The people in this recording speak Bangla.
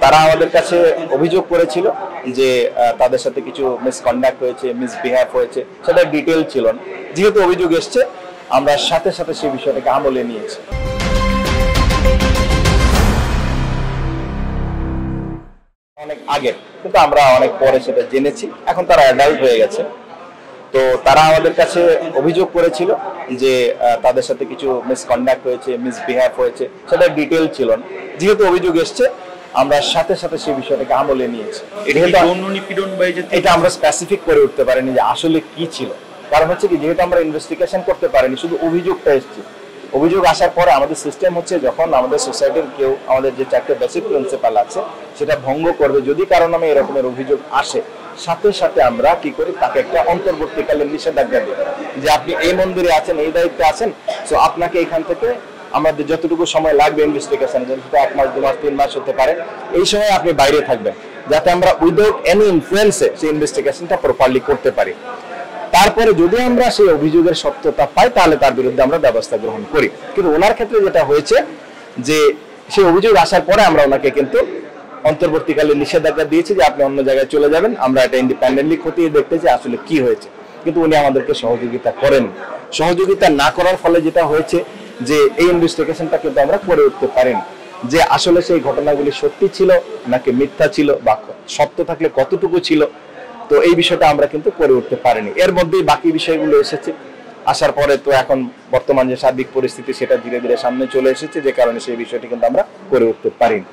তারা আমাদের কাছে অভিযোগ করেছিল যে তাদের সাথে কিছু মিসকন্ডাক্ট হয়েছে, মিসবিহেভ হয়েছে, সেটা ডিটেইল ছিল না। যেহেতু অভিযোগ এসছে, আমরা সাথে সাথে সেই বিষয়টাকে আমলে নিয়েছি। অনেক আগে, কিন্তু আমরা অনেক পরে সেটা জেনেছি। এখন তারা অ্যাডাল্ট হয়ে গেছে। তো তারা আমাদের কাছে অভিযোগ করেছিল যে তাদের সাথে কিছু মিসকন্ডাক্ট হয়েছে, মিসবিহেভ হয়েছে, সেটা ডিটেইল ছিল না। যেহেতু অভিযোগ এসছে, আমরা সাথে সাথে সেই বিষয়টাকে আমলে নিয়েছি। এটা আমরা স্পেসিফিক করে উঠতে পারিনি যে আসলে কি ছিল। কারণ হচ্ছে কি, যেহেতু আমরা ইনভেস্টিগেশন করতে পারিনি, শুধু অভিযোগটা এসছে। অভিযোগ আসার পরে আমাদের সিস্টেম হচ্ছে, যখন আমাদের সোসাইটির কেউ আমাদের যে 4টে বেসিক প্রিন্সিপাল আছে সেটা ভঙ্গ করবে, যদি কারো নামে এরকমের অভিযোগ আসে, সাথে সাথে আমরা কি করি, তাকে একটা অন্তর্বর্তীকালীন নিষেধাজ্ঞা দিই যে আপনি এই মন্দিরে আছেন, এই দায়িত্বে আছেন, সো আপনাকে এখান থেকে আমাদের যতটুকু সময় লাগবে ইনভেস্টিগেশনের জন্য, সেটা 1 মাস, 2 মাস, 3 মাস হতে পারে, এই সময় আপনি বাইরে থাকবেন, যাতে আমরা উইদাউট এনি ইনফ্লুয়েন্সে সেই ইনভেস্টিগেশনটা প্রপারলি করতে পারি। তারপরে যদি আমরা সেই অভিযোগের সত্যতা পাই, তাহলে তার বিরুদ্ধে আমরা ব্যবস্থা গ্রহণ করি। কিন্তু ওনার ক্ষেত্রে যেটা হয়েছে যে সেই অভিযোগ আসার পরে আমরা ওনাকে কিন্তু অন্তর্বর্তীকালীন নিষেধাজ্ঞা দিয়েছি যে আপনি অন্য জায়গায় চলে যাবেন, আমরা এটা ইন্ডিপেন্ডেন্টলি খতিয়ে দেখতে যে আসলে কি হয়েছে। কিন্তু উনি আমাদেরকে সহযোগিতা করেন। সহযোগিতা না করার ফলে যেটা হয়েছে যে এই ইনভেস্টিগেশনটা কিন্তু আমরা করে উঠতে পারিনি যে আসলে সেই ঘটনাগুলি সত্যি ছিল নাকি মিথ্যা ছিল, বা সত্য থাকলে কতটুকু ছিল। তো এই বিষয়টা আমরা কিন্তু করে উঠতে পারিনি। এর মধ্যেই বাকি বিষয়গুলো এসেছে। আসার পরে তো এখন বর্তমান যে সার্বিক পরিস্থিতি, সেটা ধীরে ধীরে সামনে চলে এসেছে, যে কারণে সেই বিষয়টি কিন্তু আমরা করে উঠতে পারিনি।